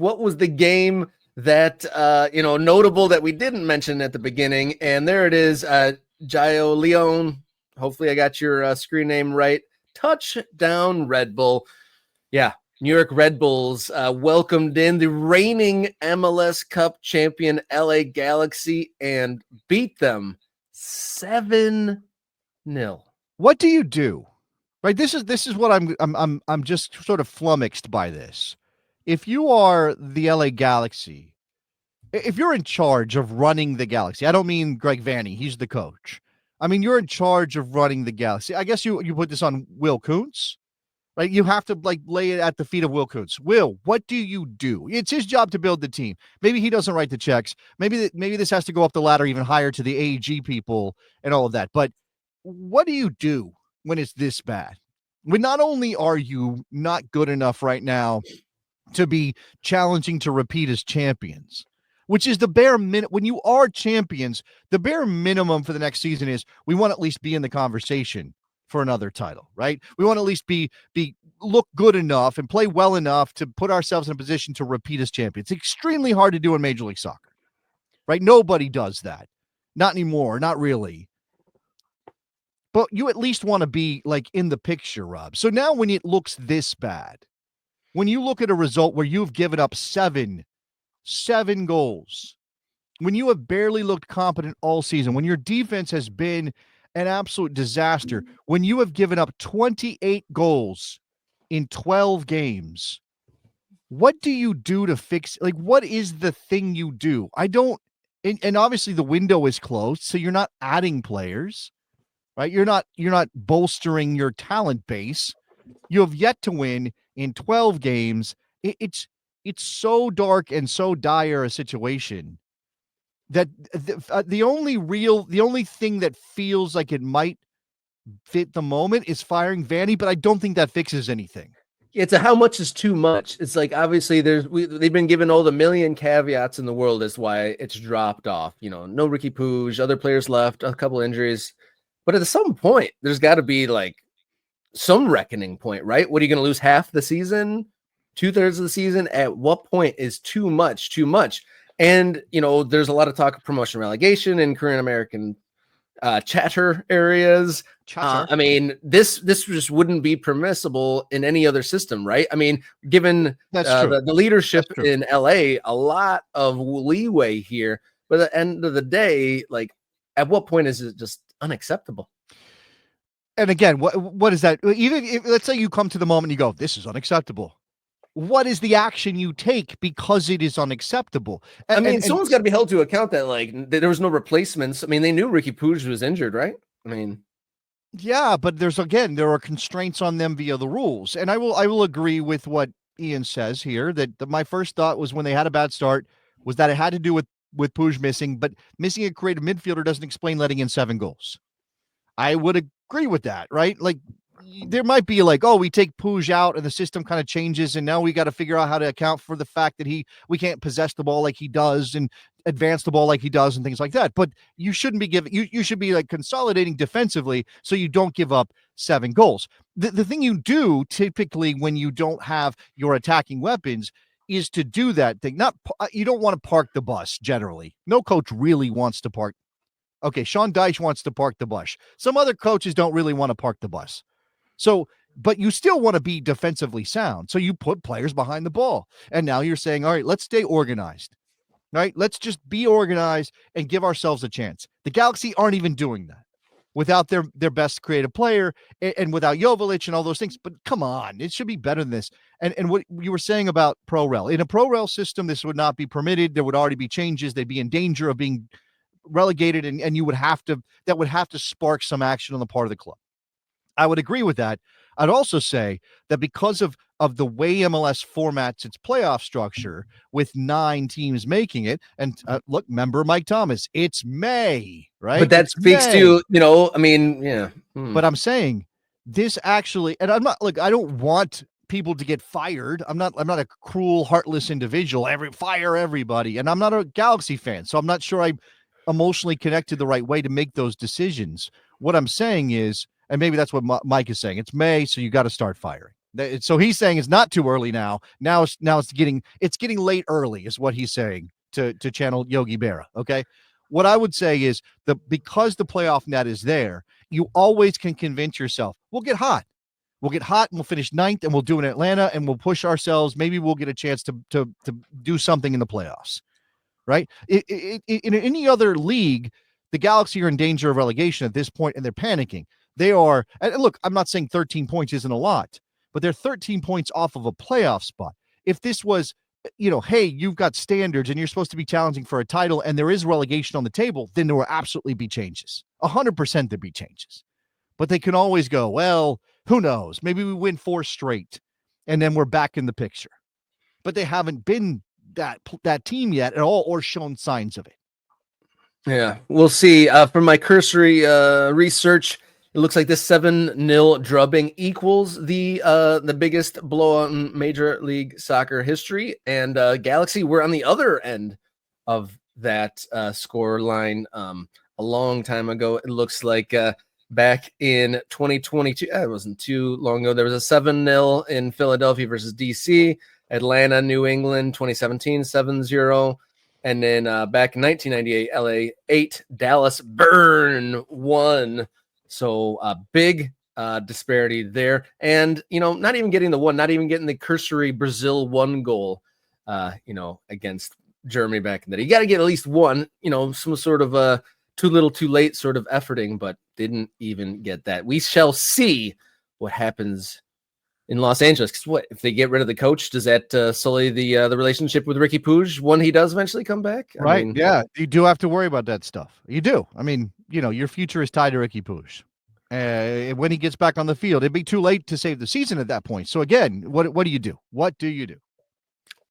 what was the game that, notable that we didn't mention at the beginning? And there it is, Gio Leon. Hopefully I got your screen name right. Touchdown Red Bull. Yeah, New York Red Bulls welcomed in the reigning MLS Cup champion LA Galaxy and beat them 7-0. What do you do? Right, this is what I'm just sort of flummoxed by this. If you are the LA Galaxy, if you're in charge of running the Galaxy, I don't mean Greg Vanney, he's the coach. I mean, you're in charge of running the Galaxy. I guess you put this on Will Kuntz, right? You have to lay it at the feet of Will Kuntz. Will, what do you do? It's his job to build the team. Maybe he doesn't write the checks. Maybe this has to go up the ladder even higher to the AEG people and all of that. But what do you do when it's this bad? When not only are you not good enough right now to be challenging to repeat as champions, which is the bare minimum. When you are champions, the bare minimum for the next season is we want to at least be in the conversation for another title, right? We want to at least be look good enough and play well enough to put ourselves in a position to repeat as champions. It's extremely hard to do in Major League Soccer, right? Nobody does that. Not anymore, not really. But you at least want to be in the picture, Rob. So now when it looks this bad, when you look at a result where you've given up seven goals, when you have barely looked competent all season, when your defense has been an absolute disaster, when you have given up 28 goals in 12 games, what do you do to fix? What is the thing you do? And obviously the window is closed, so you're not adding players, right? You're not bolstering your talent base. You have yet to win in 12 games. It's so dark and so dire a situation that the only thing that feels like it might fit the moment is firing Vanney, but I don't think that fixes anything. It's how much is too much. It's obviously they've been given all the million caveats in the world as why it's dropped off. No Ricky Puig, other players left, a couple injuries, but at some point there's got to be some reckoning point, right? What are you going to lose half the season, 2/3 of the season? At what point is too much? And, there's a lot of talk of promotion relegation in Korean American chatter areas. I mean, this just wouldn't be permissible in any other system, right? I mean, given the leadership in LA, a lot of leeway here. But at the end of the day, at what point is it just unacceptable? And again, what is that? Even if, let's say you come to the moment and you go, this is unacceptable. What is the action you take because it is unacceptable? Someone's got to be held to account that there was no replacements. I mean, they knew Ricky Puig was injured, right? Yeah, but there are constraints on them via the rules. And I will agree with what Ian says here that my first thought was when they had a bad start was that it had to do with Puig missing, but missing a creative midfielder doesn't explain letting in 7 goals. I would agree with that, right? There might be we take Puig out and the system kind of changes, and now we got to figure out how to account for the fact that we can't possess the ball like he does and advance the ball like he does and things like that. But you shouldn't be you should be consolidating defensively so you don't give up 7 goals. The thing you do typically when you don't have your attacking weapons is to do that thing. You don't want to park the bus generally. No coach really wants to park. Okay, Sean Dyche wants to park the bus. Some other coaches don't really want to park the bus. So, but you still want to be defensively sound. So you put players behind the ball. And now you're saying, all right, let's stay organized, right? Let's just be organized and give ourselves a chance. The Galaxy aren't even doing that without their best creative player and without Jovic and all those things. But come on, it should be better than this. And what you were saying about pro-rel. In a pro-rel system, this would not be permitted. There would already be changes. They'd be in danger of being relegated, and that would have to spark some action on the part of the club. I would agree with that. I'd also say that because of the way MLS formats its playoff structure with 9 teams making it, and look, member Mike Thomas, it's May, right? But that speaks to, yeah. But I'm saying this actually, and I'm not, I don't want people to get fired. I'm not a cruel, heartless individual. Fire everybody. And I'm not a Galaxy fan, so I'm not sure I emotionally connected the right way to make those decisions. What I'm saying is, and maybe that's what Mike is saying, it's May, so you got to start firing. So he's saying it's not too early now. Now it's getting late early is what he's saying to channel Yogi Berra. Okay. What I would say is because the playoff net is there, you always can convince yourself we'll get hot. We'll get hot and we'll finish ninth and we'll do it in Atlanta and we'll push ourselves. Maybe we'll get a chance to do something in the playoffs. Right. In any other league, the Galaxy are in danger of relegation at this point and they're panicking. They are. And look, I'm not saying 13 points isn't a lot, but they're 13 points off of a playoff spot. If this was, hey, you've got standards and you're supposed to be challenging for a title and there is relegation on the table, then there will absolutely be changes. 100% there'd be changes. But they can always go, well, who knows? Maybe we win 4 straight and then we're back in the picture. But they haven't been that team yet at all or shown signs of it. Yeah, we'll see. From my cursory research, it looks like this 7-0 drubbing equals the biggest blowout in Major League Soccer history. And Galaxy were on the other end of that score line a long time ago. It looks like back in 2022, it wasn't too long ago, there was a 7-0 in Philadelphia versus DC, Atlanta, New England, 2017, 7-0. And then back in 1998, LA 8, Dallas burn 1. So a big disparity there. And, not even getting the one, not even getting the cursory Brazil 1 goal, against Germany back in the day. You got to get at least one, some sort of a too little, too late sort of efforting, but didn't even get that. We shall see what happens in Los Angeles. Because what if they get rid of the coach? Does that sully the relationship with Ricky Puig when he does eventually come back? I mean, yeah, you do have to worry about that stuff. You do. I mean, your future is tied to Ricky Puig. When he gets back on the field, it'd be too late to save the season at that point. So again, what do you do? What do you do?